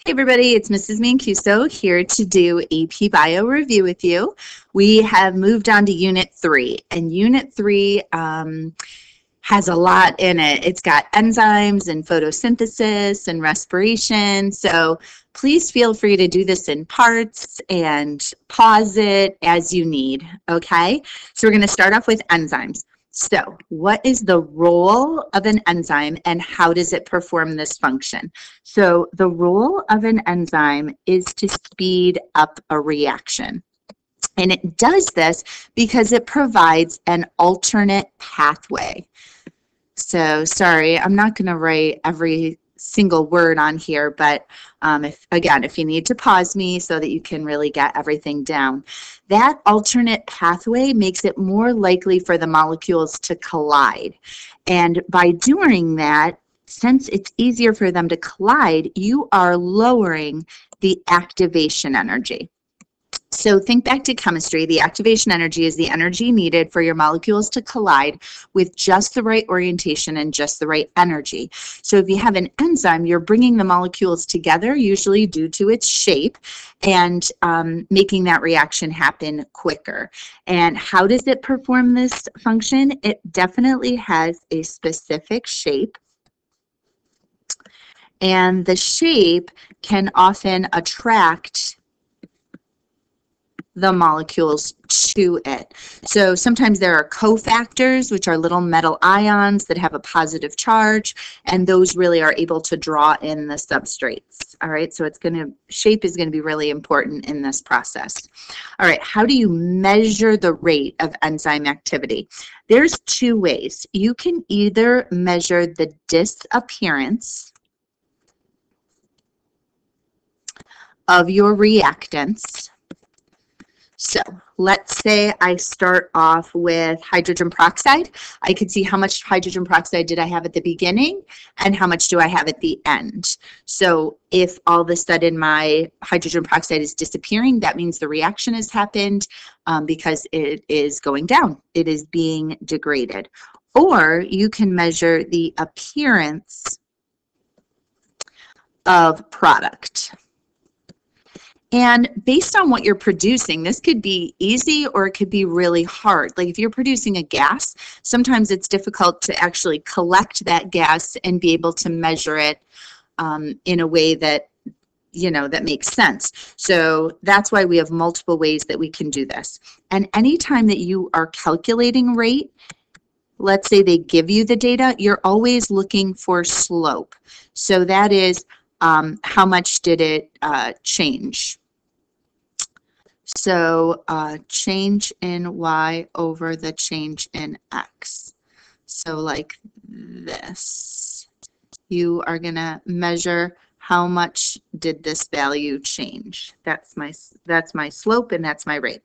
Hey everybody, it's Mrs. Mancuso here to do AP Bio review with you. We have moved on to Unit 3, and Unit 3 has a lot in it. It's got enzymes and photosynthesis and respiration, so please feel free to do this in parts and pause it as you need, okay? So we're going to start off with enzymes. So what is the role of an enzyme and how does it perform this function? So the role of an enzyme is to speed up a reaction. And it does this because it provides an alternate pathway. So sorry, I'm not going to write every single word on here, but if you need to pause me so that you can really get everything down. That alternate pathway makes it more likely for the molecules to collide. And by doing that, since it's easier for them to collide, you are lowering the activation energy. So think back to chemistry. The activation energy is the energy needed for your molecules to collide with just the right orientation and just the right energy. So if you have an enzyme, you're bringing the molecules together, usually due to its shape, and making that reaction happen quicker. And how does it perform this function? It definitely has a specific shape. And the shape can often attract the molecules to it. So sometimes there are cofactors, which are little metal ions that have a positive charge, and those really are able to draw in the substrates. All right, so shape is going to be really important in this process. All right, how do you measure the rate of enzyme activity? There's two ways. You can either measure the disappearance of your reactants. So let's say I start off with hydrogen peroxide. I could see how much hydrogen peroxide did I have at the beginning and how much do I have at the end. So if all of a sudden my hydrogen peroxide is disappearing, that means the reaction has happened because it is going down. It is being degraded. Or you can measure the appearance of product. And based on what you're producing, this could be easy or it could be really hard. Like if you're producing a gas, sometimes it's difficult to actually collect that gas and be able to measure it in a way that, that makes sense. So that's why we have multiple ways that we can do this. And anytime that you are calculating rate, let's say they give you the data, you're always looking for slope. So that is how much did it change? So change in y over the change in x. So like this. You are going to measure how much did this value change. That's my slope and that's my rate.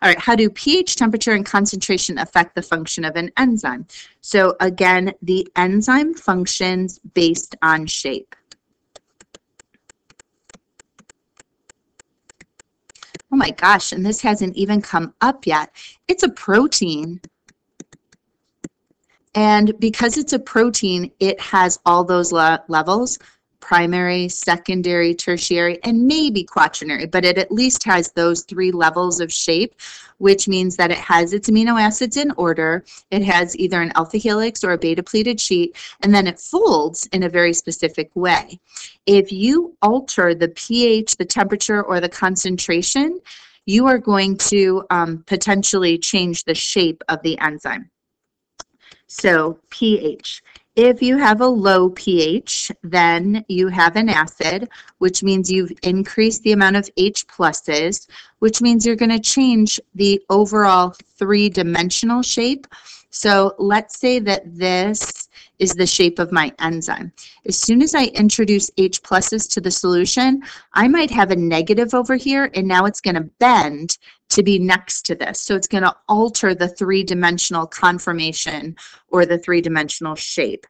All right, how do pH, temperature, and concentration affect the function of an enzyme? So again, the enzyme functions based on shape. Oh my gosh, and this hasn't even come up yet. It's a protein. And because it's a protein, it has all those levels, primary, secondary, tertiary, and maybe quaternary, but it at least has those 3 levels of shape, which means that it has its amino acids in order, it has either an alpha helix or a beta pleated sheet, and then it folds in a very specific way. If you alter the pH, the temperature, or the concentration, you are going to potentially change the shape of the enzyme. So pH. If you have a low pH, then you have an acid, which means you've increased the amount of H pluses, which means you're going to change the overall 3-dimensional shape. So let's say that this is the shape of my enzyme. As soon as I introduce H pluses to the solution, I might have a negative over here, and now it's going to bend to be next to this. So it's going to alter the 3-dimensional conformation or the 3-dimensional shape.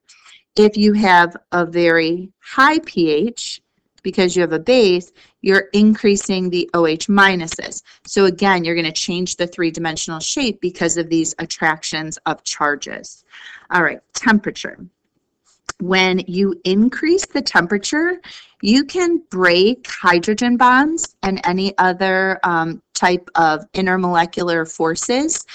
If you have a very high pH, because you have a base, you're increasing the OH minuses. So again, you're going to change the 3-dimensional shape because of these attractions of charges. All right, temperature. when you increase the temperature, you can break hydrogen bonds and any other type of intermolecular forces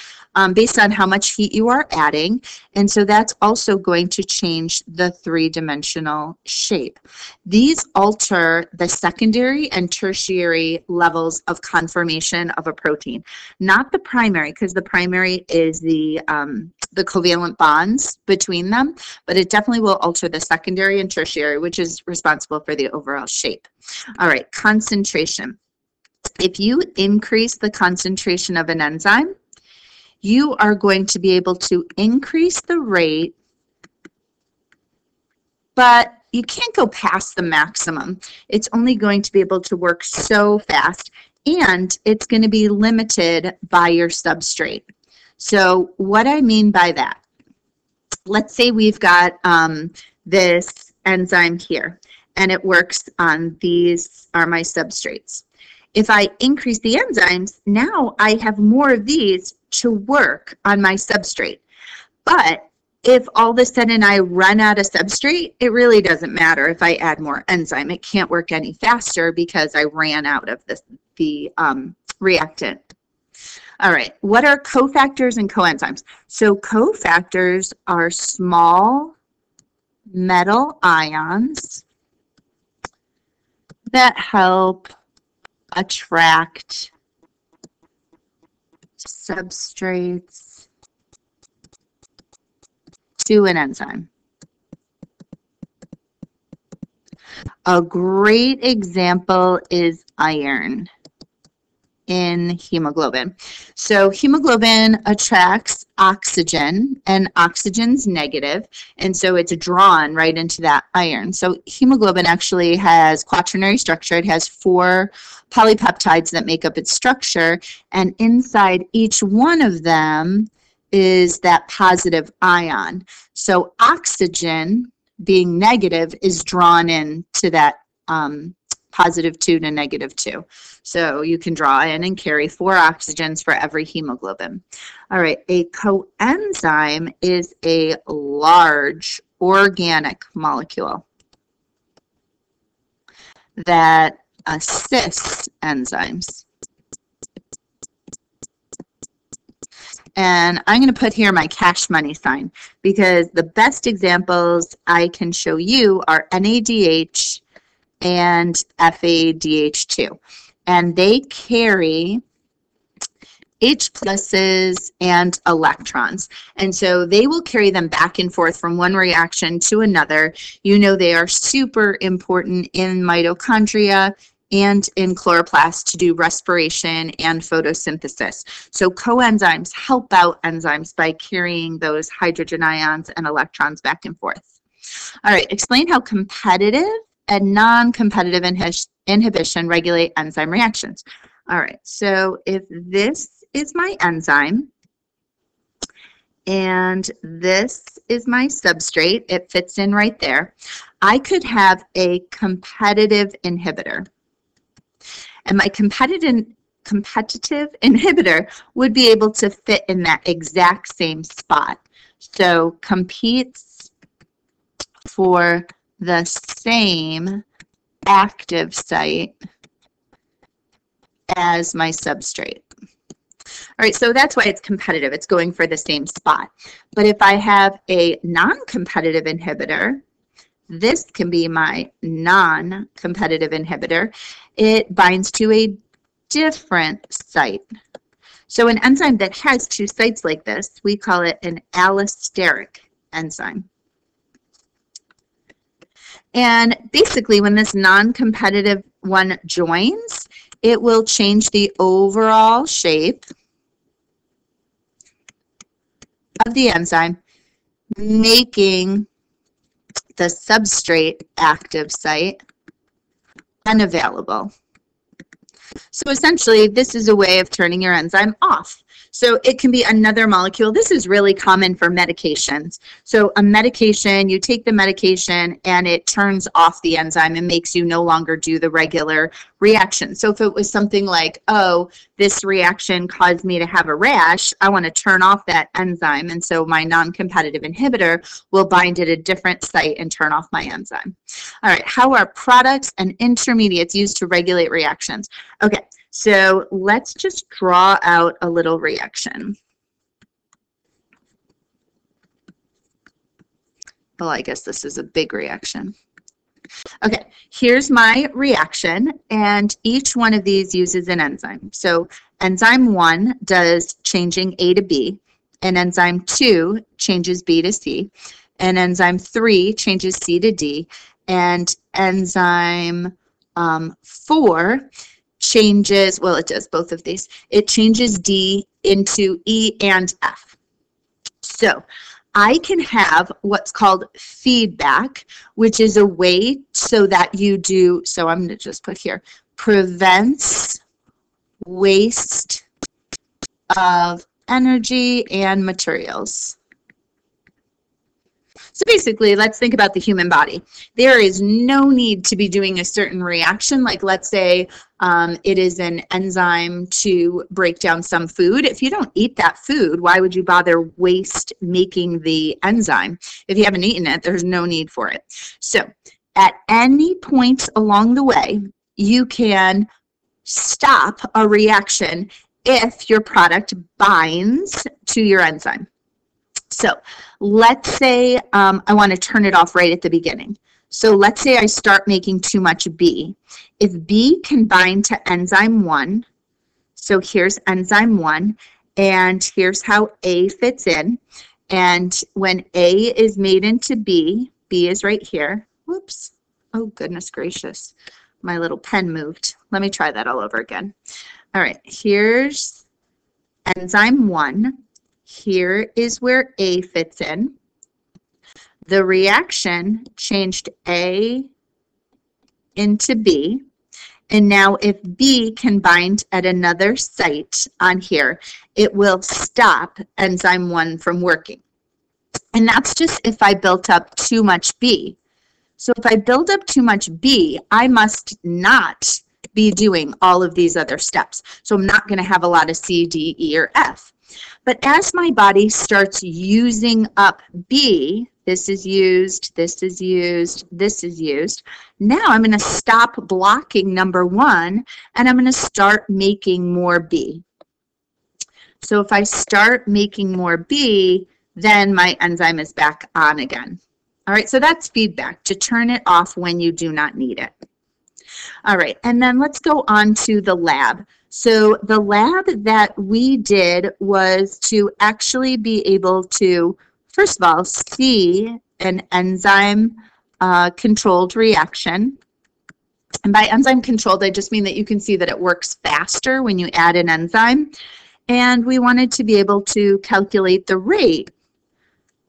based on how much heat you are adding. And so that's also going to change the three-dimensional shape. These alter the secondary and tertiary levels of conformation of a protein, not the primary, because the primary is the covalent bonds between them, but it definitely will alter the secondary and tertiary, which is responsible for the overall shape. All right, concentration. If you increase the concentration of an enzyme, you are going to be able to increase the rate, but you can't go past the maximum. It's only going to be able to work so fast, and it's going to be limited by your substrate. So what I mean by that, let's say we've got this enzyme here, and it works on these are my substrates. If I increase the enzymes, now I have more of these to work on my substrate. But if all of a sudden I run out of substrate, it really doesn't matter if I add more enzyme. It can't work any faster because I ran out of the reactant. All right, what are cofactors and coenzymes? So cofactors are small metal ions that help attract substrates to an enzyme. A great example is iron in hemoglobin. So hemoglobin attracts oxygen, and oxygen's negative, and so it's drawn right into that iron. So hemoglobin actually has quaternary structure. It has 4 polypeptides that make up its structure, and inside each one of them is that positive ion. So oxygen, being negative, is drawn into that +2 to -2. So you can draw in and carry 4 oxygens for every hemoglobin. All right, a coenzyme is a large organic molecule that assists enzymes. And I'm going to put here my cash money sign, because the best examples I can show you are NADH and FADH2. And they carry H pluses and electrons. And so they will carry them back and forth from one reaction to another. You know, they are super important in mitochondria and in chloroplasts to do respiration and photosynthesis. So coenzymes help out enzymes by carrying those hydrogen ions and electrons back and forth. All right, explain how competitive and non-competitive inhibition regulate enzyme reactions. All right, so if this is my enzyme and this is my substrate, it fits in right there, I could have a competitive inhibitor. And my competitive inhibitor would be able to fit in that exact same spot. So competes for the same active site as my substrate. All right, so that's why it's competitive. It's going for the same spot. But if I have a non-competitive inhibitor, this can be my non-competitive inhibitor. It binds to a different site. So an enzyme that has 2 sites like this, we call it an allosteric enzyme. And basically, when this non-competitive one joins, it will change the overall shape of the enzyme, making the substrate active site unavailable. So essentially, this is a way of turning your enzyme off. So it can be another molecule. This is really common for medications. So a medication, you take the medication and it turns off the enzyme and makes you no longer do the regular reaction. So if it was something like, oh, this reaction caused me to have a rash, I want to turn off that enzyme. And so my non-competitive inhibitor will bind at a different site and turn off my enzyme. All right, how are products and intermediates used to regulate reactions? Okay, so let's just draw out a little reaction. Well, I guess this is a big reaction. Okay, here's my reaction, and each one of these uses an enzyme. So enzyme 1 does changing A to B, and enzyme 2 changes B to C, and enzyme 3 changes C to D, and enzyme 4 changes, well, it does both of these. It changes D into E and F. So I can have what's called feedback, which is a way so that you do, so I'm going to just put here, prevents waste of energy and materials. So basically, let's think about the human body. There is no need to be doing a certain reaction, like let's say it is an enzyme to break down some food. If you don't eat that food, why would you bother waste making the enzyme? If you haven't eaten it, there's no need for it. So at any point along the way, you can stop a reaction if your product binds to your enzyme. So let's say I want to turn it off right at the beginning. So let's say I start making too much B. If B can bind to enzyme 1, so here's enzyme 1, and here's how A fits in. And when A is made into B, B is right here. Whoops. Oh, goodness gracious. My little pen moved. Let me try that all over again. All right, here's enzyme 1. Here is where A fits in. The reaction changed A into B. And now if B can bind at another site on here, it will stop enzyme 1 from working. And that's just if I built up too much B. So if I build up too much B, I must not be doing all of these other steps. So I'm not going to have a lot of C, D, E, or F. But as my body starts using up B, this is used, this is used, this is used. Now I'm going to stop blocking number 1, and I'm going to start making more B. So if I start making more B, then my enzyme is back on again. All right, so that's feedback, to turn it off when you do not need it. All right, and then let's go on to the lab. So the lab that we did was to actually be able to, first of all, see an enzyme controlled reaction. And by enzyme controlled, I just mean that you can see that it works faster when you add an enzyme. And we wanted to be able to calculate the rate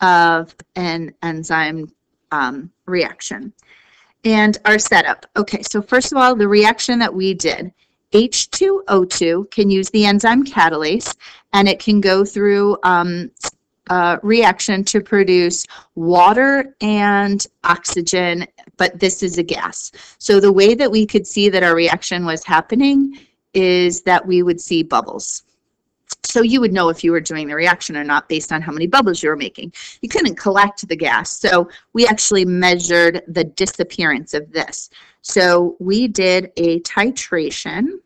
of an enzyme reaction. And our setup. Okay, so first of all, the reaction that we did, H2O2 can use the enzyme catalase, and it can go through reaction to produce water and oxygen, but this is a gas. So the way that we could see that our reaction was happening is that we would see bubbles. So you would know if you were doing the reaction or not based on how many bubbles you were making. You couldn't collect the gas, so we actually measured the disappearance of this. So we did a titration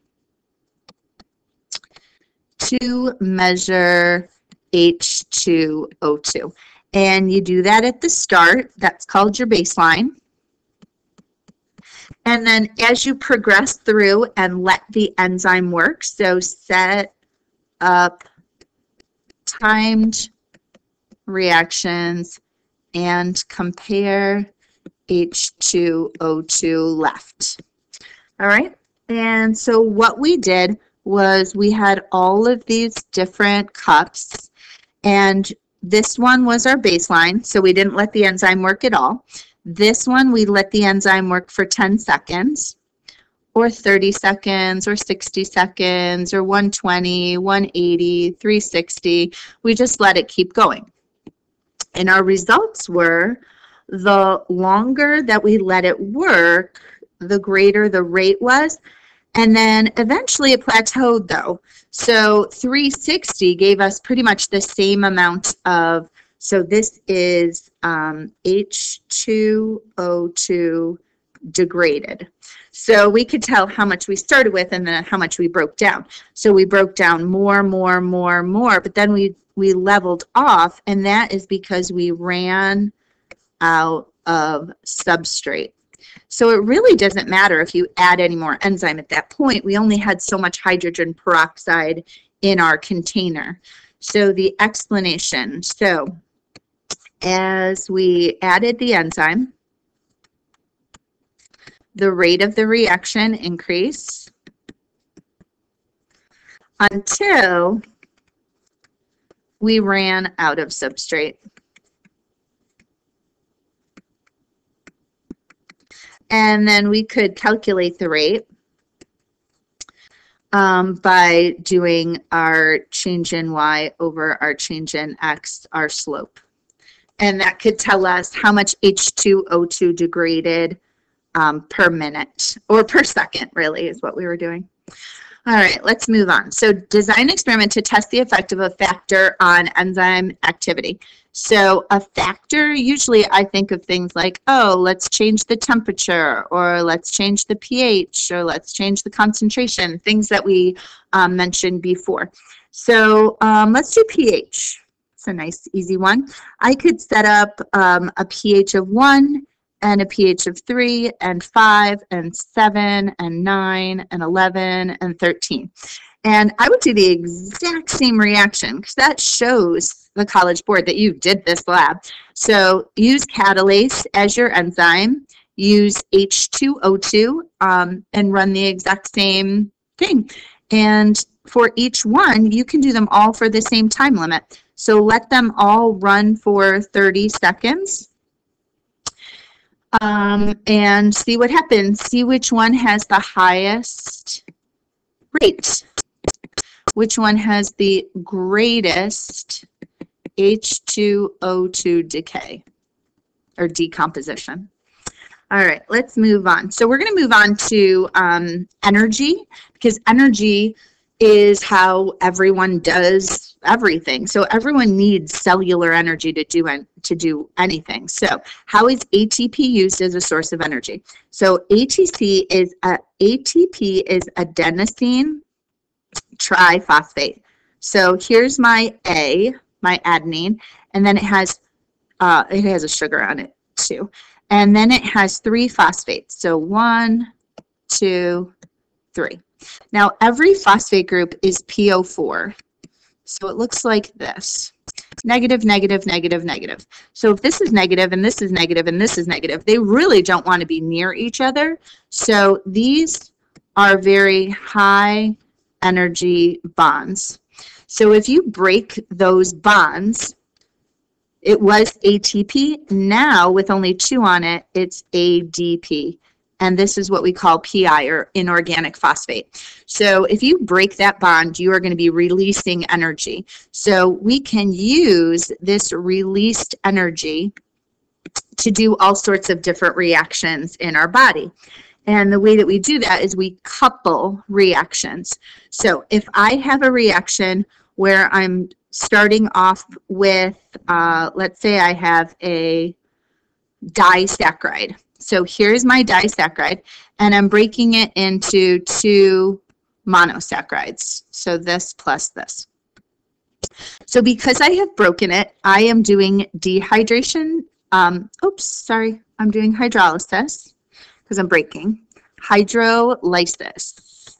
to measure H2O2. And you do that at the start. That's called your baseline. And then as you progress through and let the enzyme work, so set up timed reactions and compare H2O2 left. All right, and so what we did was we had all of these different cups, and this one was our baseline, so we didn't let the enzyme work at all. This one, we let the enzyme work for 10 seconds. or 30 seconds, or 60 seconds, or 120, 180, 360. We just let it keep going. And our results were the longer that we let it work, the greater the rate was. And then eventually it plateaued though. So 360 gave us pretty much the same amount of, so this is H2O2 degraded. So we could tell how much we started with and then how much we broke down. So we broke down more, but then we leveled off, and that is because we ran out of substrate. So it really doesn't matter if you add any more enzyme at that point. We only had so much hydrogen peroxide in our container. So the explanation, so as we added the enzyme, the rate of the reaction increased until we ran out of substrate. And then we could calculate the rate by doing our change in y over our change in x, our slope. And that could tell us how much H2O2 degraded per minute, or per second, really, is what we were doing. All right, let's move on. So design an experiment to test the effect of a factor on enzyme activity. So a factor, usually I think of things like, oh, let's change the temperature, or let's change the pH, or let's change the concentration, things that we mentioned before. So let's do pH. It's a nice, easy one. I could set up a pH of 1, and a pH of 3, and 5, and 7, and 9, and 11, and 13. And I would do the exact same reaction, because that shows the College Board that you did this lab. So use catalase as your enzyme, use H2O2, and run the exact same thing. And for each one, you can do them all for the same time limit. So let them all run for 30 seconds. And see what happens. See which one has the highest rate. Which one has the greatest H2O2 decay or decomposition. All right, let's move on. So we're going to move on to energy, because energy is how everyone does everything. So everyone needs cellular energy to do anything. So how is ATP used as a source of energy? So ATP is adenosine triphosphate. So here's my A, my adenine, and then it has a sugar on it too. And then it has 3 phosphates. So 1, 2, 3. Now, every phosphate group is PO4. So it looks like this. Negative, negative, negative, negative. So if this is negative and this is negative and this is negative, they really don't want to be near each other. So these are very high energy bonds. So if you break those bonds, it was ATP. Now, with only 2 on it, it's ADP. And this is what we call PI, or inorganic phosphate. So if you break that bond, you are going to be releasing energy. So we can use this released energy to do all sorts of different reactions in our body. And the way that we do that is we couple reactions. So if I have a reaction where I'm starting off with, let's say I have a disaccharide. So here's my disaccharide, and I'm breaking it into 2 monosaccharides. So this plus this. So because I have broken it, I am doing dehydration. Oops, sorry. I'm doing hydrolysis because I'm breaking. Hydrolysis.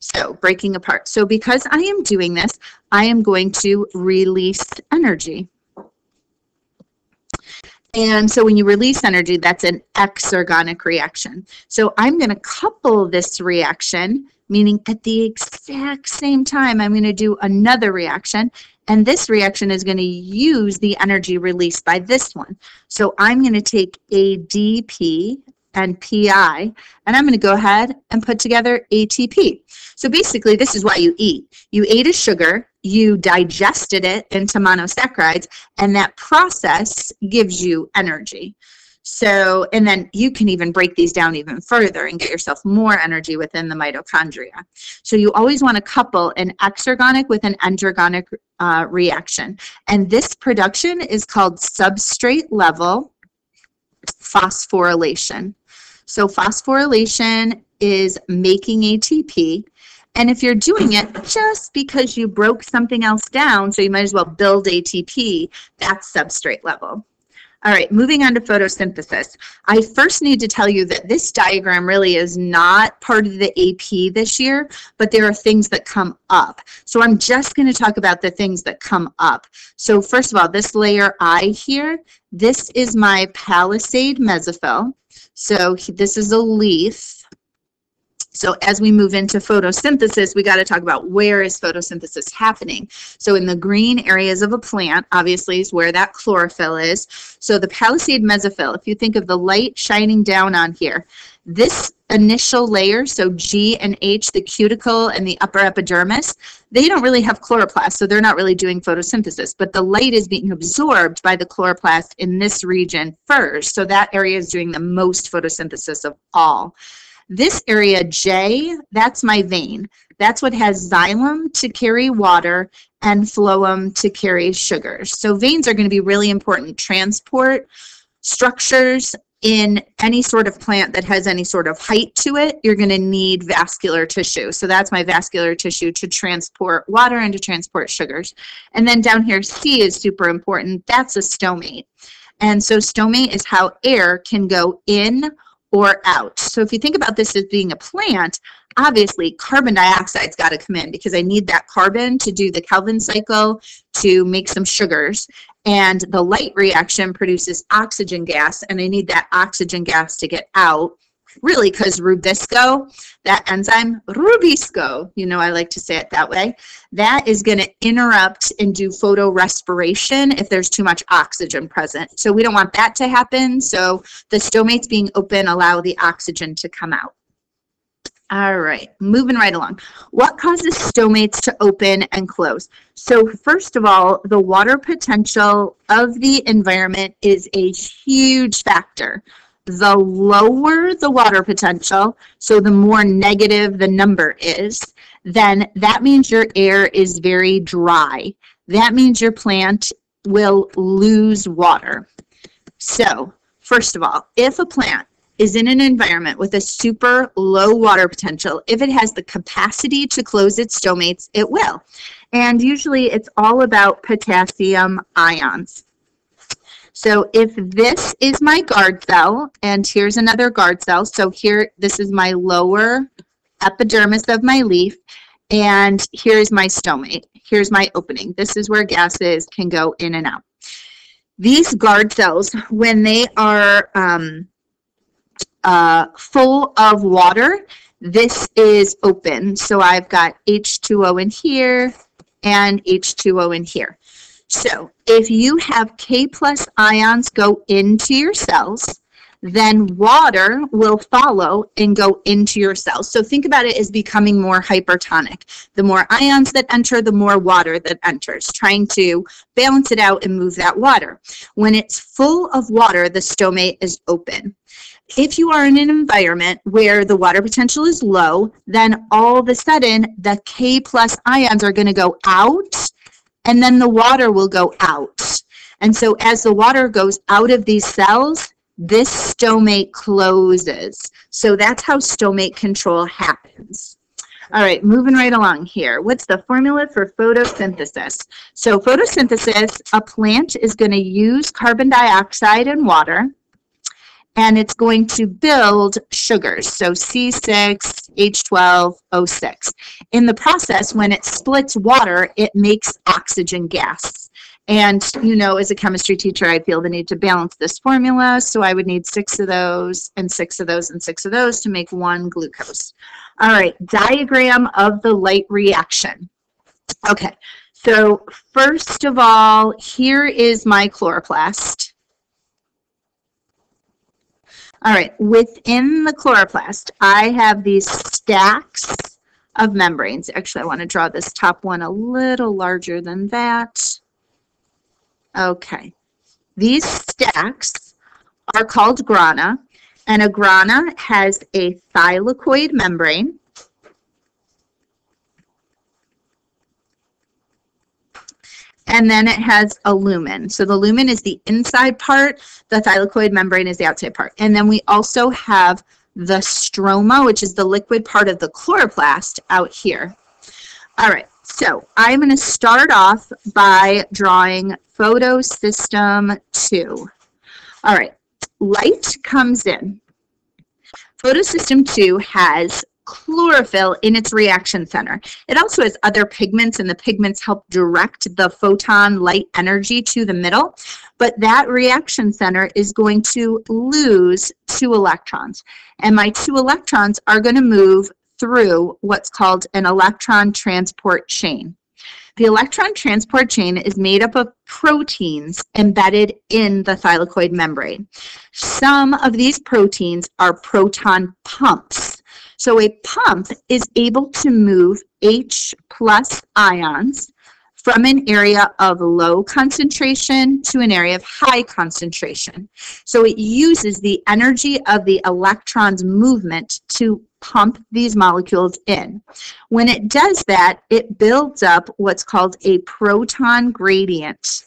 So breaking apart. So because I am doing this, I am going to release energy. And so when you release energy, that's an exergonic reaction. So I'm going to couple this reaction, meaning at the exact same time, I'm going to do another reaction. And this reaction is going to use the energy released by this one. So I'm going to take ADP and PI, and I'm going to go ahead and put together ATP. So basically, this is what you eat. You ate a sugar, you digested it into monosaccharides, and that process gives you energy. So, and then you can even break these down even further and get yourself more energy within the mitochondria. So you always want to couple an exergonic with an endergonic reaction. And this production is called substrate level phosphorylation. So phosphorylation is making ATP. And if you're doing it just because you broke something else down, so you might as well build ATP, that's substrate level. All right, moving on to photosynthesis. I first need to tell you that this diagram really is not part of the AP this year, but there are things that come up. So I'm just going to talk about the things that come up. So first of all, this layer I here, this is my palisade mesophyll. So this is a leaf. So as we move into photosynthesis, we got to talk about where is photosynthesis happening. So in the green areas of a plant, obviously, is where that chlorophyll is. So the palisade mesophyll, if you think of the light shining down on here, this initial layer, so G and H, the cuticle and the upper epidermis, they don't really have chloroplast, so they're not really doing photosynthesis, but the light is being absorbed by the chloroplast in this region first. So that area is doing the most photosynthesis of all. This area J, that's my vein. That's what has xylem to carry water and phloem to carry sugars. So veins are going to be really important transport structures in any sort of plant that has any sort of height to it. You're going to need vascular tissue. So that's my vascular tissue to transport water and to transport sugars. And then down here, C is super important. That's a stomate. And so stomate is how air can go in or out. So if you think about this as being a plant, obviously carbon dioxide's got to come in because I need that carbon to do the Calvin cycle to make some sugars. And the light reaction produces oxygen gas, and I need that oxygen gas to get out. Really, because Rubisco, that enzyme, Rubisco, you know, I like to say it that way, that is going to interrupt and do photorespiration if there's too much oxygen present. So we don't want that to happen. So the stomates being open allow the oxygen to come out. All right, moving right along. What causes stomates to open and close? So first of all, the water potential of the environment is a huge factor. The lower the water potential, so the more negative the number is, then that means your air is very dry. That means your plant will lose water. So, first of all, if a plant is in an environment with a super low water potential, if it has the capacity to close its stomates, it will. And usually it's all about potassium ions. So if this is my guard cell, and here's another guard cell, so here, this is my lower epidermis of my leaf, and here's my stomate. Here's my opening. This is where gases can go in and out. These guard cells, when they are full of water, this is open. So I've got H2O in here and H2O in here. So if you have K+ ions go into your cells, then water will follow and go into your cells. So think about it as becoming more hypertonic. The more ions that enter, the more water that enters, trying to balance it out and move that water. When it's full of water, the stomate is open. If you are in an environment where the water potential is low, then all of a sudden the K+ ions are going to go out, and then the water will go out. And so as the water goes out of these cells, this stomate closes. So that's how stomate control happens. All right, moving right along here. What's the formula for photosynthesis? So photosynthesis, a plant is going to use carbon dioxide and water, and it's going to build sugars, so C6H12O6. In the process, when it splits water, it makes oxygen gas. And, you know, as a chemistry teacher, I feel the need to balance this formula, so I would need 6 of those, and 6 of those, and 6 of those to make 1 glucose. All right, diagram of the light reaction. Okay, so first of all, here is my chloroplast. All right, within the chloroplast, I have these stacks of membranes. Actually, I want to draw this top one a little larger than that. Okay, these stacks are called grana, and a grana has a thylakoid membrane, and then it has a lumen. So the lumen is the inside part, the thylakoid membrane is the outside part. And then we also have the stroma, which is the liquid part of the chloroplast out here. All right, so I'm going to start off by drawing photosystem 2. All right, light comes in. Photosystem 2 has chlorophyll in its reaction center. It also has other pigments, and the pigments help direct the photon light energy to the middle, but that reaction center is going to lose 2 electrons, and my 2 electrons are going to move through what's called an electron transport chain. The electron transport chain is made up of proteins embedded in the thylakoid membrane. Some of these proteins are proton pumps. So a pump is able to move H+ ions from an area of low concentration to an area of high concentration. So it uses the energy of the electron's movement to pump these molecules in. When it does that, it builds up what's called a proton gradient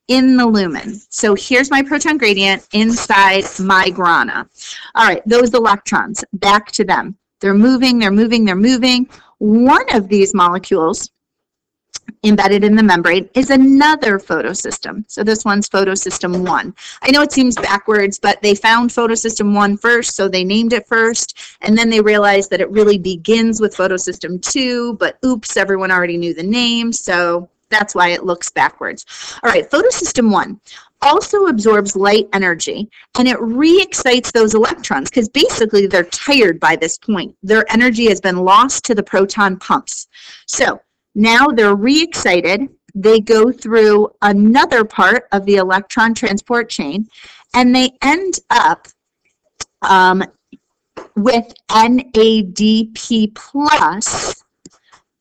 in the lumen. So here's my proton gradient inside my grana. All right, those electrons, back to them. They're moving, they're moving, they're moving. One of these molecules embedded in the membrane is another photosystem. So this one's photosystem 1. I know it seems backwards, but they found photosystem 1 first, so they named it first, and then they realized that it really begins with photosystem 2, but oops, everyone already knew the name, so that's why it looks backwards. All right, photosystem 1 also absorbs light energy, and it re-excites those electrons because basically they're tired by this point. Their energy has been lost to the proton pumps. So now they're re-excited. They go through another part of the electron transport chain, and they end up with NADP plus.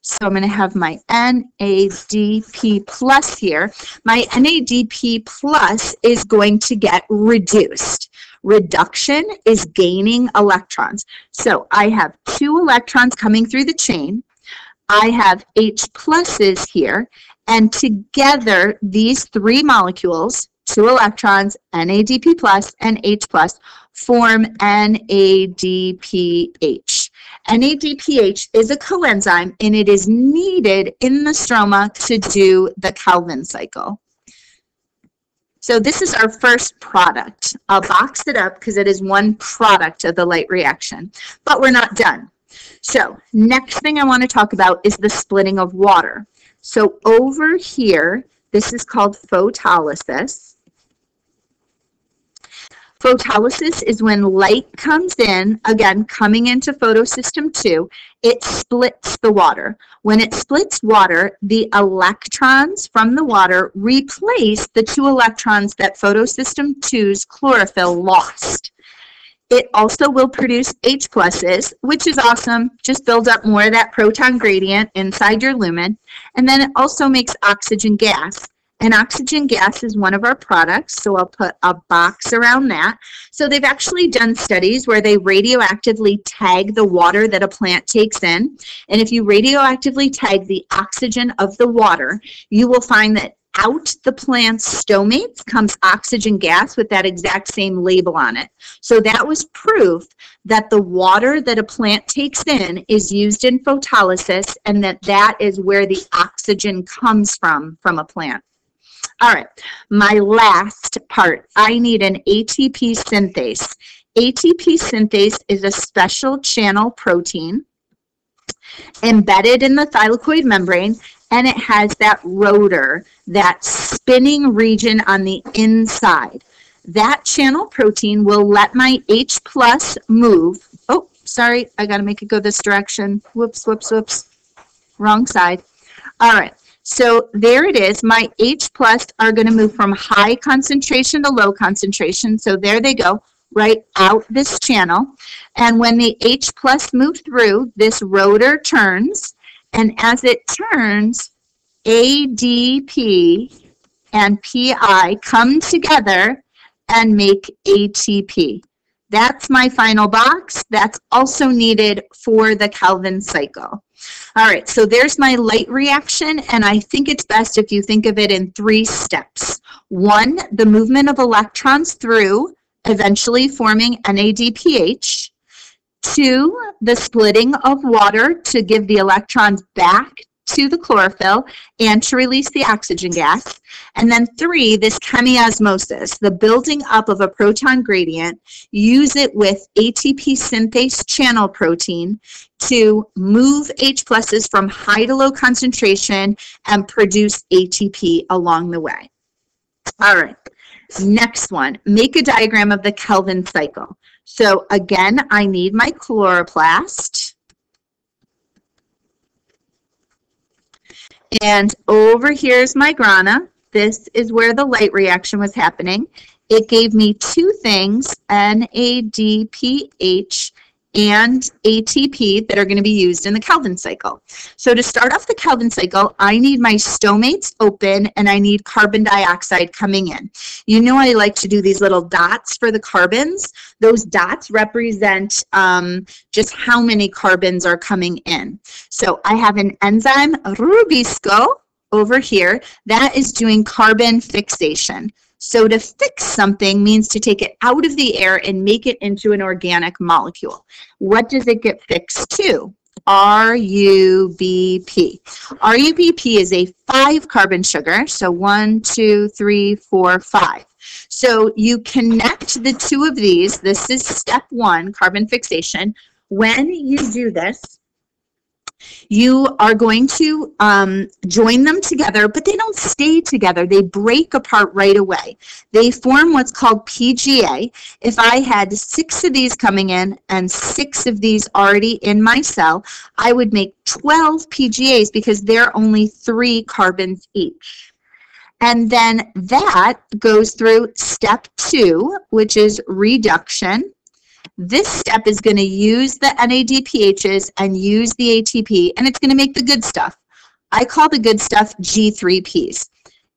So I'm going to have my NADP plus here. My NADP plus is going to get reduced. Reduction is gaining electrons. So I have 2 electrons coming through the chain. I have H pluses here, and together these 3 molecules, 2 electrons, NADP plus and H plus, form NADPH. NADPH is a coenzyme, and it is needed in the stroma to do the Calvin cycle. So this is our first product. I'll box it up because it is one product of the light reaction, but we're not done. So next thing I want to talk about is the splitting of water. So over here, this is called photolysis. Photolysis is when light comes in, again, coming into photosystem 2, it splits the water. When it splits water, the electrons from the water replace the 2 electrons that photosystem 2's chlorophyll lost. It also will produce H pluses, which is awesome. Just build up more of that proton gradient inside your lumen. And then it also makes oxygen gas. And oxygen gas is one of our products, so I'll put a box around that. So they've actually done studies where they radioactively tag the water that a plant takes in. And if you radioactively tag the oxygen of the water, you will find that out the plant's stomates comes oxygen gas with that exact same label on it. So that was proof that the water that a plant takes in is used in photolysis, and that is where the oxygen comes from a plant. All right, my last part, I need an ATP synthase. ATP synthase is a special channel protein embedded in the thylakoid membrane, and it has that rotor, that spinning region on the inside. That channel protein will let my H plus move. Oh, sorry, I got to make it go this direction. Whoops, whoops, whoops. Wrong side. All right. So there it is. My H plus are going to move from high concentration to low concentration. So there they go. right out this channel. And when the H plus moves through, this rotor turns. And as it turns, ADP and PI come together and make ATP. That's my final box. That's also needed for the Kelvin cycle. All right, so there's my light reaction, and I think it's best if you think of it in 3 steps. 1, the movement of electrons through, eventually forming NADPH. 2, the splitting of water to give the electrons back to the chlorophyll and to release the oxygen gas. And then 3, this chemiosmosis, the building up of a proton gradient. Use it with ATP synthase channel protein to move H pluses from high to low concentration and produce ATP along the way. All right, next one, make a diagram of the Kelvin cycle. So again, I need my chloroplast. And over here's my grana. This is where the light reaction was happening. It gave me 2 things, NADPH and ATP, that are going to be used in the Kelvin cycle. So to start off the Kelvin cycle, I need my stomates open and I need carbon dioxide coming in. You know I like to do these little dots for the carbons. Those dots represent just how many carbons are coming in. So I have an enzyme, Rubisco, over here, that is doing carbon fixation. So to fix something means to take it out of the air and make it into an organic molecule. What does it get fixed to? RUBP. RUBP is a 5-carbon sugar, so 1, 2, 3, 4, 5. So you connect the 2 of these. This is step 1, carbon fixation. When you do this, you are going to join them together, but they don't stay together. They break apart right away. They form what's called PGA. If I had 6 of these coming in and 6 of these already in my cell, I would make 12 PGAs because they're only 3 carbons each. And then that goes through step 2, which is reduction. This step is going to use the NADPHs and use the ATP, and it's going to make the good stuff. I call the good stuff G3Ps.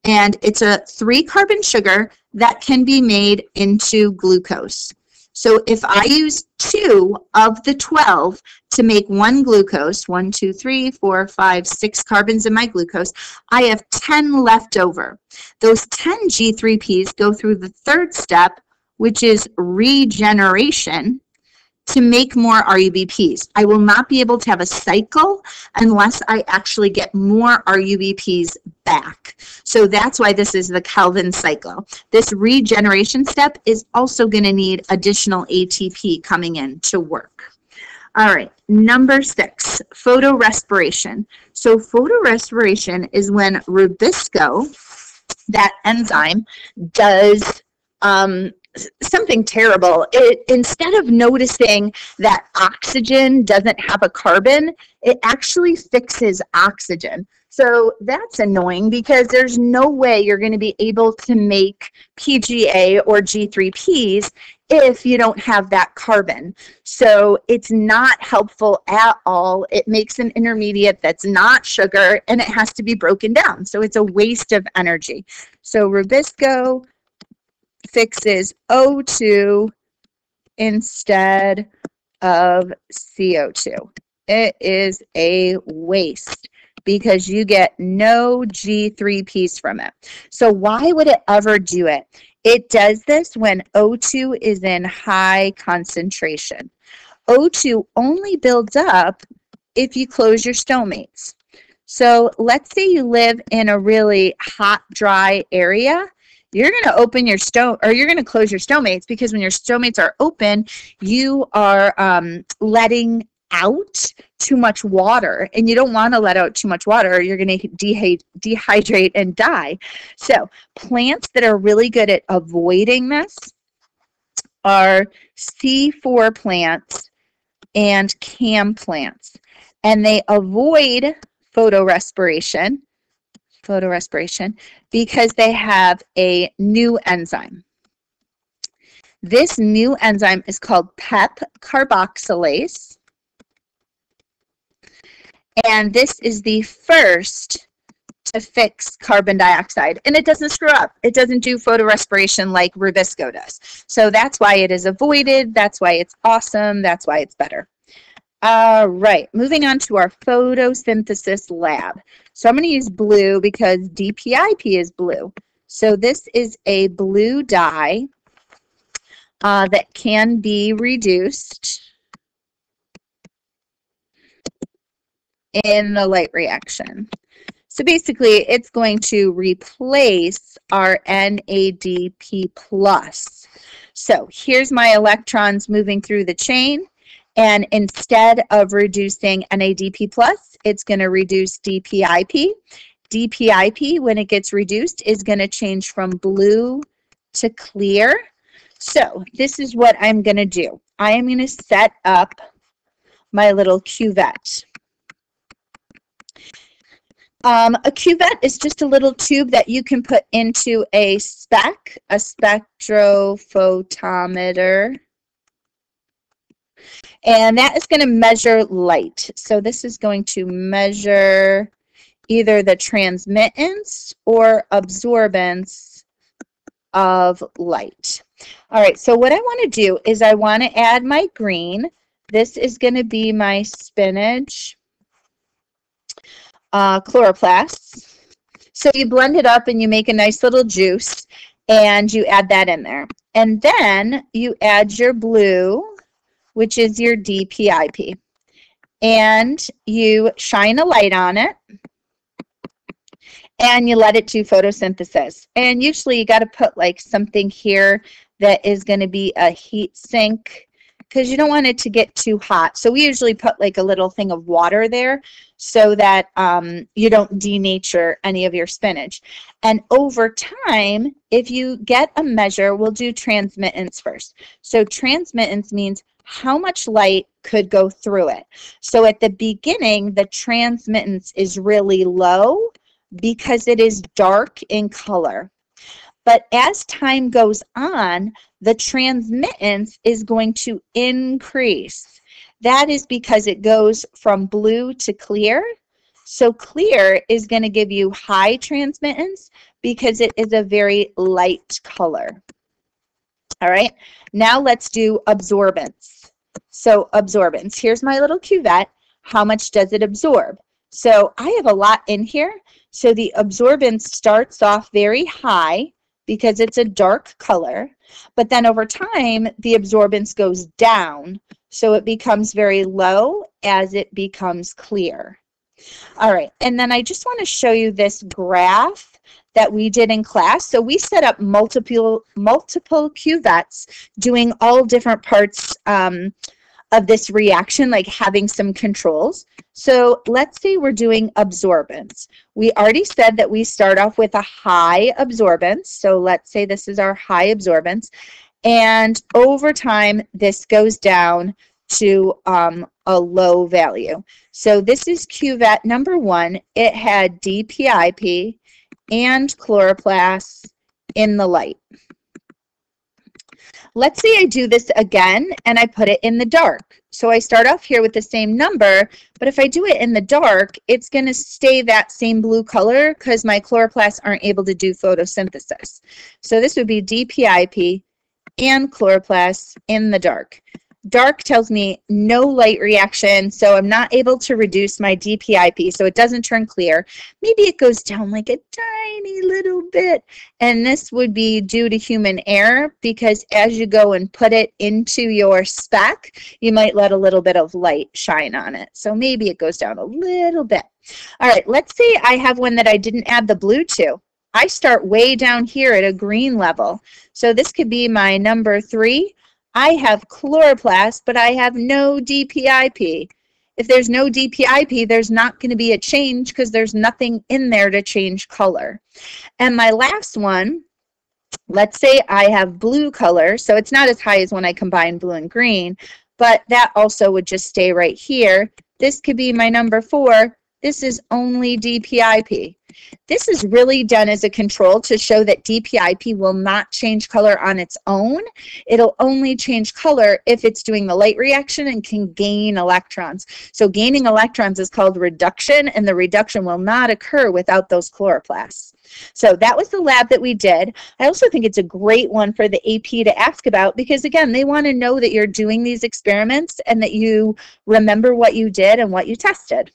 And it's a 3-carbon sugar that can be made into glucose. So if I use 2 of the 12 to make 1 glucose, 1, 2, 3, 4, 5, 6 carbons in my glucose, I have 10 left over. Those 10 G3Ps go through the 3rd step, which is regeneration, to make more RUBPs. I will not be able to have a cycle unless I actually get more RUBPs back. So that's why this is the Kelvin cycle. This regeneration step is also going to need additional ATP coming in to work. All right, number 6, photorespiration. So photorespiration is when Rubisco, that enzyme, does something terrible. Instead of noticing that oxygen doesn't have a carbon, it actually fixes oxygen. So that's annoying because there's no way you're going to be able to make PGA or G3Ps if you don't have that carbon. So it's not helpful at all. It makes an intermediate that's not sugar, and it has to be broken down. So it's a waste of energy. So Rubisco fixes O2 instead of CO2. It is a waste because you get no G3Ps from it. So why would it ever do it? It does this when O2 is in high concentration. O2 only builds up if you close your stomates. So let's say you live in a really hot, dry area. You're going to open your you're going to close your stomates, because when your stomates are open, you are letting out too much water, and you don't want to let out too much water. You're going to dehydrate and die. So plants that are really good at avoiding this are C4 plants and CAM plants, and they avoid photorespiration because they have a new enzyme. This new enzyme is called PEP carboxylase. And this is the first to fix carbon dioxide. And it doesn't screw up. It doesn't do photorespiration like Rubisco does. So that's why it is avoided. That's why it's awesome. That's why it's better. All right, moving on to our photosynthesis lab. So I'm going to use blue because DPIP is blue. So this is a blue dye that can be reduced in the light reaction. So basically, it's going to replace our NADP+. So here's my electrons moving through the chain. And instead of reducing NADP+, it's going to reduce DPIP. DPIP, when it gets reduced, is going to change from blue to clear. So this is what I'm going to do. I am going to set up my little cuvette. A cuvette is just a little tube that you can put into a spectrophotometer. And that is going to measure light. So this is going to measure either the transmittance or absorbance of light. All right, so what I want to do is I want to add my green. This is going to be my spinach chloroplasts. So you blend it up and you make a nice little juice and you add that in there. And then you add your blue, which is your DPIP. And you shine a light on it and you let it do photosynthesis. And usually you got to put like something here that is going to be a heat sink because you don't want it to get too hot. So we usually put like a little thing of water there so that you don't denature any of your spinach. And over time, if you get a measure, we'll do transmittance first. So transmittance means how much light could go through it. So at the beginning, the transmittance is really low because it is dark in color. But as time goes on, the transmittance is going to increase. That is because it goes from blue to clear. So clear is going to give you high transmittance because it is a very light color. All right, now let's do absorbance. So absorbance, here's my little cuvette. How much does it absorb? So I have a lot in here. So the absorbance starts off very high because it's a dark color, but then over time the absorbance goes down, so it becomes very low as it becomes clear. All right, and then I just want to show you this graph that we did in class. So we set up multiple cuvettes doing all different parts of this reaction, like having some controls. So let's say we're doing absorbance. We already said that we start off with a high absorbance. So let's say this is our high absorbance. And over time, this goes down to a low value. So this is cuvette number 1. It had DPIP and chloroplasts in the light. Let's say I do this again and I put it in the dark. So I start off here with the same number, but if I do it in the dark, it's going to stay that same blue color because my chloroplasts aren't able to do photosynthesis. So this would be DPIP and chloroplasts in the dark. Dark tells me no light reaction, so I'm not able to reduce my DPIP, so it doesn't turn clear. Maybe it goes down like a tiny little bit, and this would be due to human error because as you go and put it into your spec, you might let a little bit of light shine on it. So maybe it goes down a little bit. All right, let's say I have one that I didn't add the blue to. I start way down here at a green level. So this could be my number 3. I have chloroplasts, but I have no DPIP. If there's no DPIP, there's not going to be a change because there's nothing in there to change color. And my last one, let's say I have blue color, so it's not as high as when I combine blue and green, but that also would just stay right here. This could be my number 4. This is only DPIP. This is really done as a control to show that DPIP will not change color on its own. It'll only change color if it's doing the light reaction and can gain electrons. So gaining electrons is called reduction, and the reduction will not occur without those chloroplasts. So that was the lab that we did. I also think it's a great one for the AP to ask about because, again, they want to know that you're doing these experiments and that you remember what you did and what you tested.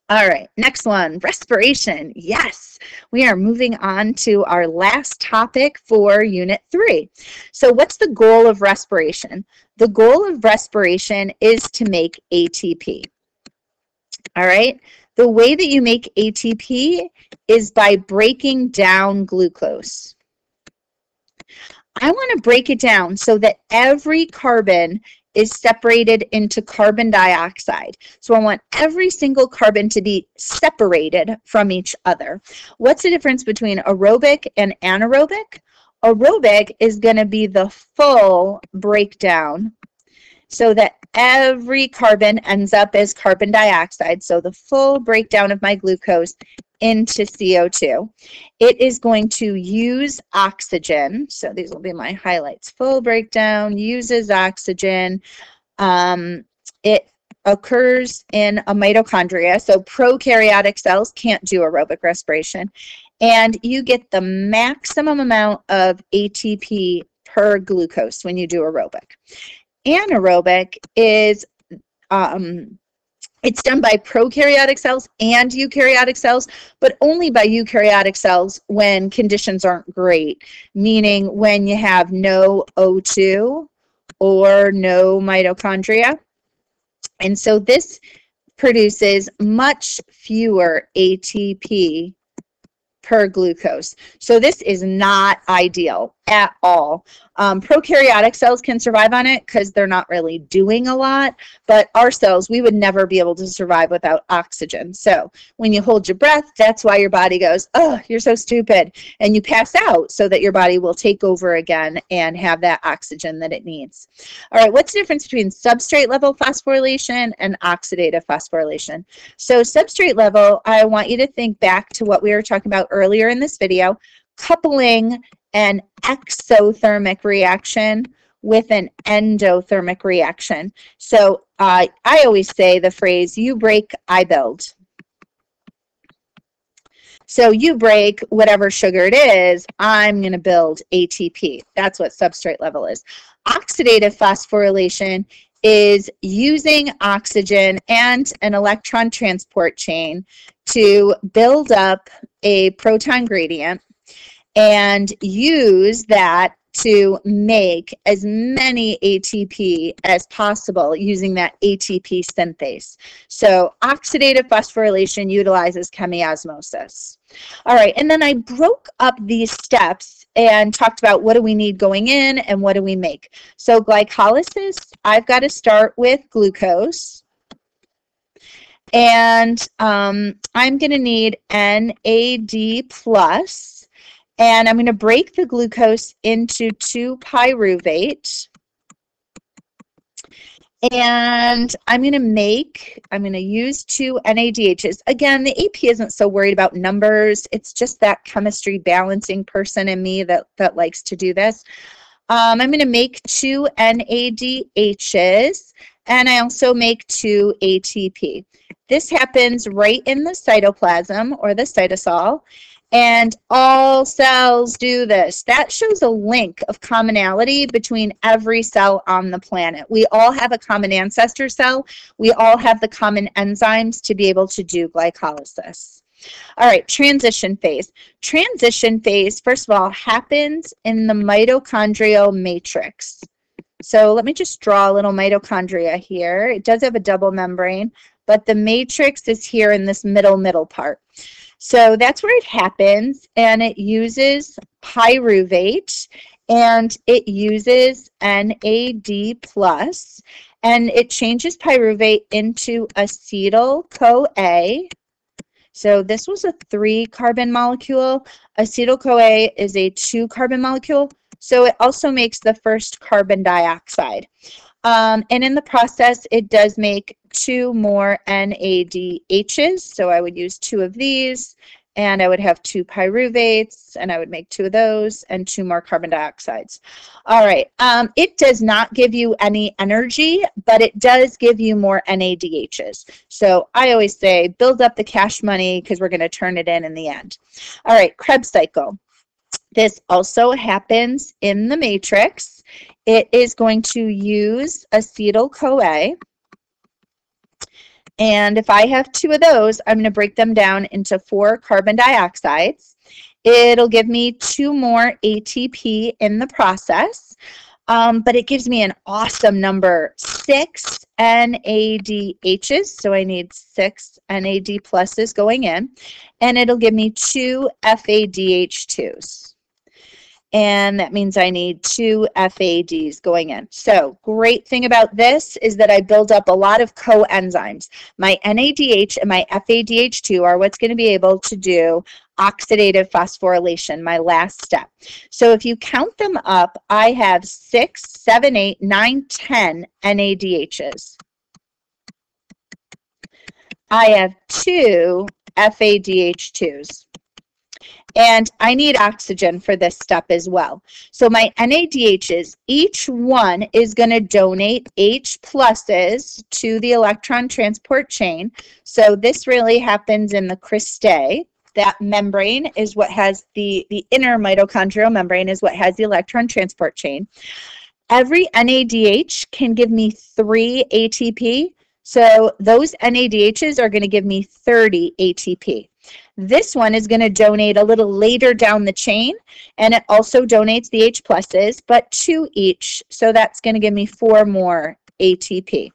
All right, next one, respiration. Yes, we are moving on to our last topic for Unit 3. So what's the goal of respiration? The goal of respiration is to make ATP. All right, the way that you make ATP is by breaking down glucose. I want to break it down so that every carbon is separated into carbon dioxide. So I want every single carbon to be separated from each other. What's the difference between aerobic and anaerobic? Aerobic is going to be the full breakdown so that every carbon ends up as carbon dioxide. So the full breakdown of my glucose into CO2. It is going to use oxygen. So these will be my highlights. Full breakdown, uses oxygen. It occurs in a mitochondria. So prokaryotic cells can't do aerobic respiration. And you get the maximum amount of ATP per glucose when you do aerobic. Anaerobic is it's done by prokaryotic cells and eukaryotic cells, but only by eukaryotic cells when conditions aren't great, meaning when you have no O2 or no mitochondria. And so this produces much fewer ATP per glucose. So this is not ideal at all. Prokaryotic cells can survive on it because they're not really doing a lot, but our cells, we would never be able to survive without oxygen. So when you hold your breath, that's why your body goes, oh, you're so stupid, and you pass out so that your body will take over again and have that oxygen that it needs. All right, what's the difference between substrate level phosphorylation and oxidative phosphorylation? So substrate level, I want you to think back to what we were talking about earlier in this video, coupling an exothermic reaction with an endothermic reaction. So I always say the phrase, you break, I build. So you break whatever sugar it is, I'm going to build ATP. That's what substrate level is. Oxidative phosphorylation is using oxygen and an electron transport chain to build up a proton gradient and use that to make as many ATP as possible using that ATP synthase. So oxidative phosphorylation utilizes chemiosmosis. All right, and then I broke up these steps and talked about what do we need going in and what do we make. So glycolysis, I've got to start with glucose. And I'm going to need NAD+. And I'm going to break the glucose into 2-pyruvate. And I'm going to use 2 NADHs. Again, the AP isn't so worried about numbers. It's just that chemistry balancing person in me that likes to do this. I'm going to make 2 NADHs, and I also make 2 ATP. This happens right in the cytoplasm or the cytosol. And all cells do this. That shows a link of commonality between every cell on the planet. We all have a common ancestor cell. We all have the common enzymes to be able to do glycolysis. All right, transition phase. Transition phase, first of all, happens in the mitochondrial matrix. So let me just draw a little mitochondria here. It does have a double membrane, but the matrix is here in this middle part. So that's where it happens, and it uses pyruvate, and it uses NAD+, and it changes pyruvate into acetyl-CoA. So this was a 3-carbon molecule. Acetyl-CoA is a 2-carbon molecule, so it also makes the first carbon dioxide. And in the process, it does make 2 more NADHs. So I would use 2 of these, and I would have 2 pyruvates, and I would make 2 of those, and 2 more carbon dioxides. All right, it does not give you any energy, but it does give you more NADHs. So I always say build up the cash money because we're going to turn it in the end. All right, Krebs cycle. This also happens in the matrix. It is going to use acetyl-CoA. And if I have 2 of those, I'm going to break them down into 4 carbon dioxides. It'll give me 2 more ATP in the process, but it gives me an awesome number, 6 NADHs. So I need 6 NAD pluses going in, and it'll give me 2 FADH2s. And that means I need 2 FADs going in. So great thing about this is that I build up a lot of coenzymes. My NADH and my FADH2 are what's going to be able to do oxidative phosphorylation, my last step. So if you count them up, I have 6, 7, 8, 9, 10 NADHs. I have 2 FADH2s. And I need oxygen for this step as well. So my NADHs, each one is going to donate H pluses to the electron transport chain. So this really happens in the cristae. That membrane is what has the inner mitochondrial membrane is what has the electron transport chain. Every NADH can give me 3 ATP. So those NADHs are going to give me 30 ATP. This one is going to donate a little later down the chain, and it also donates the H pluses, but 2 each, so that's going to give me 4 more ATP.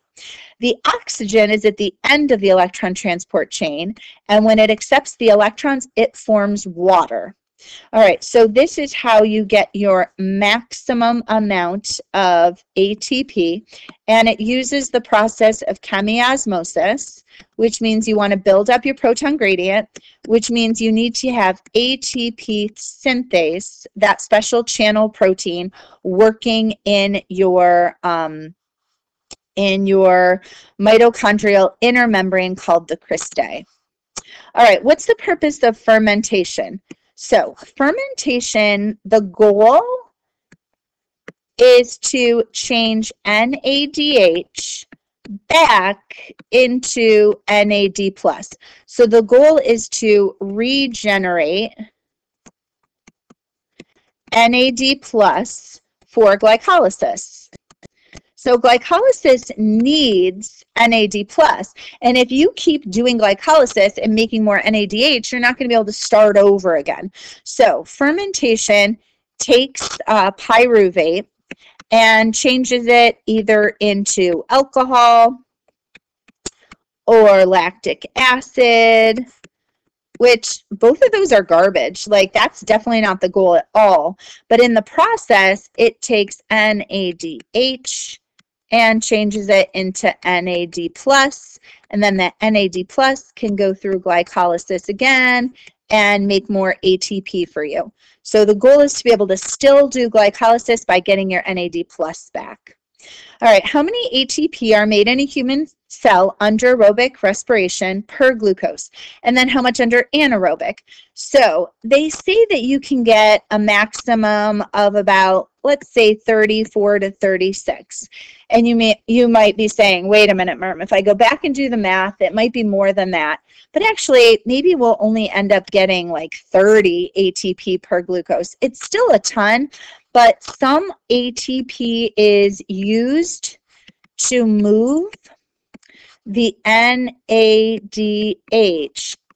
The oxygen is at the end of the electron transport chain, and when it accepts the electrons, it forms water. All right, so this is how you get your maximum amount of ATP, and it uses the process of chemiosmosis, which means you want to build up your proton gradient, which means you need to have ATP synthase, that special channel protein, working in your mitochondrial inner membrane called the cristae. All right, what's the purpose of fermentation? So fermentation, the goal is to change NADH back into NAD+. So the goal is to regenerate NAD+ for glycolysis. So glycolysis needs NAD+, and if you keep doing glycolysis and making more NADH, you're not going to be able to start over again. So fermentation takes pyruvate and changes it either into alcohol or lactic acid, which both of those are garbage. Like, that's definitely not the goal at all. But in the process, it takes NADH and changes it into NAD+, and then that NAD+ can go through glycolysis again and make more ATP for you. So the goal is to be able to still do glycolysis by getting your NAD+ back. All right, how many ATP are made in a human cell under aerobic respiration per glucose? And then how much under anaerobic? So they say that you can get a maximum of about, let's say, 34 to 36. And you might be saying, wait a minute, Myrm, if I go back and do the math, it might be more than that. But actually, maybe we'll only end up getting like 30 ATP per glucose. It's still a ton, but some ATP is used to move the NADH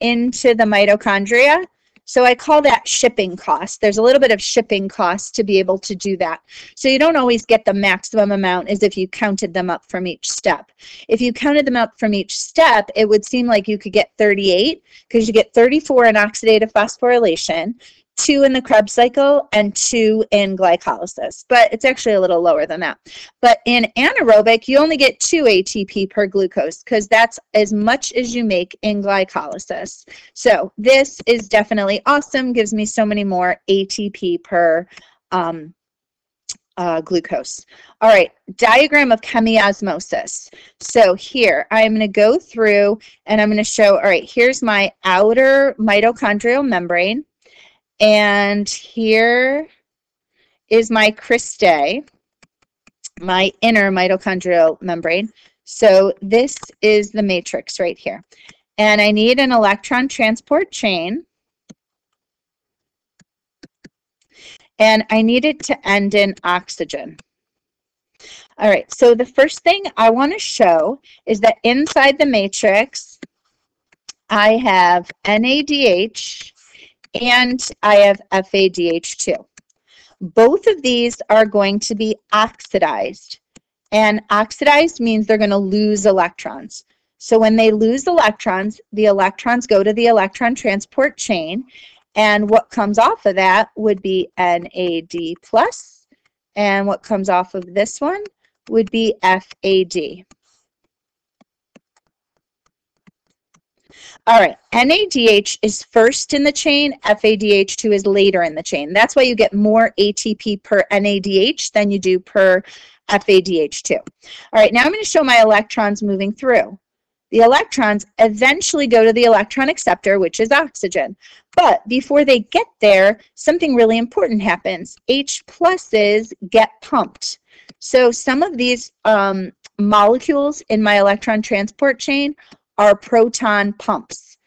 into the mitochondria. So I call that shipping cost. There's a little bit of shipping cost to be able to do that. So you don't always get the maximum amount as if you counted them up from each step. If you counted them up from each step, it would seem like you could get 38 because you get 34 in oxidative phosphorylation, 2 in the Krebs cycle, and 2 in glycolysis. But it's actually a little lower than that. But in anaerobic, you only get 2 ATP per glucose because that's as much as you make in glycolysis. So this is definitely awesome, gives me so many more ATP per glucose. All right, diagram of chemiosmosis. So here, I'm going to go through and I'm going to show, all right, here's my outer mitochondrial membrane, and here is my cristae, my inner mitochondrial membrane. So this is the matrix right here. And I need an electron transport chain. And I need it to end in oxygen. All right, so the first thing I want to show is that inside the matrix, I have NADH and I have FADH2. Both of these are going to be oxidized. And oxidized means they're going to lose electrons. So when they lose electrons, the electrons go to the electron transport chain. And what comes off of that would be NAD+. And what comes off of this one would be FAD. All right, NADH is first in the chain, FADH2 is later in the chain. That's why you get more ATP per NADH than you do per FADH2. All right, now I'm going to show my electrons moving through. The electrons eventually go to the electron acceptor, which is oxygen. But before they get there, something really important happens. H+'s get pumped. So some of these molecules in my electron transport chain are proton pumps.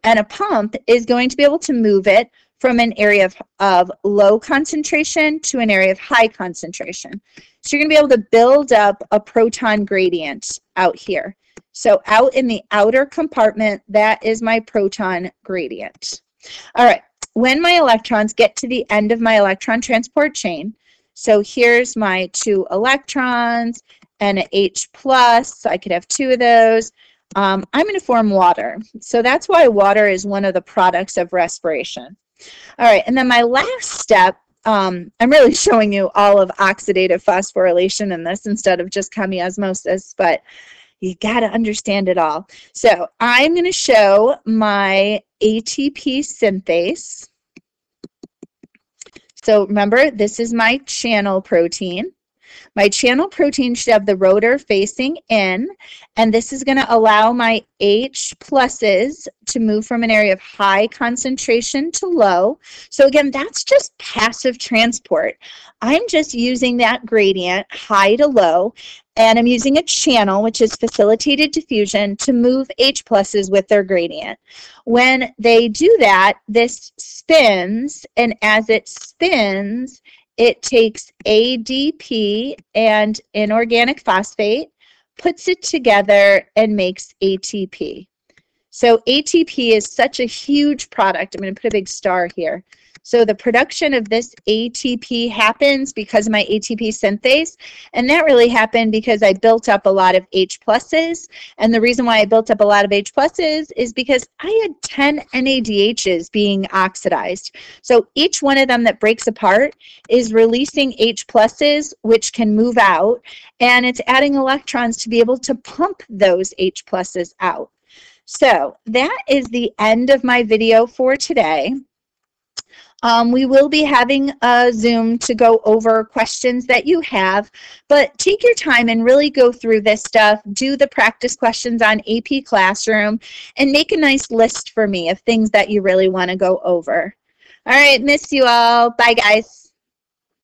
And a pump is going to be able to move it from an area of low concentration to an area of high concentration. So you're going to be able to build up a proton gradient out here. So out in the outer compartment, that is my proton gradient. All right, when my electrons get to the end of my electron transport chain, so here's my 2 electrons and an H+, so I could have 2 of those. I'm going to form water. So that's why water is one of the products of respiration. All right, and then my last step, I'm really showing you all of oxidative phosphorylation in this instead of just chemiosmosis, but you got to understand it all. So I'm going to show my ATP synthase. So remember, this is my channel protein. My channel protein should have the rotor facing in, and this is going to allow my H+'s to move from an area of high concentration to low. So again, that's just passive transport. I'm just using that gradient, high to low, and I'm using a channel, which is facilitated diffusion, to move H+'s with their gradient. When they do that, this spins, and as it spins, it takes ADP and inorganic phosphate, puts it together, and makes ATP. So ATP is such a huge product. I'm going to put a big star here. So the production of this ATP happens because of my ATP synthase, and that really happened because I built up a lot of H+'s, and the reason why I built up a lot of H+'s is because I had 10 NADHs being oxidized. So each one of them that breaks apart is releasing H+'s, which can move out, and it's adding electrons to be able to pump those H+'s out. So that is the end of my video for today. We will be having a Zoom to go over questions that you have, but take your time and really go through this stuff, do the practice questions on AP Classroom, and make a nice list for me of things that you really want to go over. All right, miss you all. Bye, guys.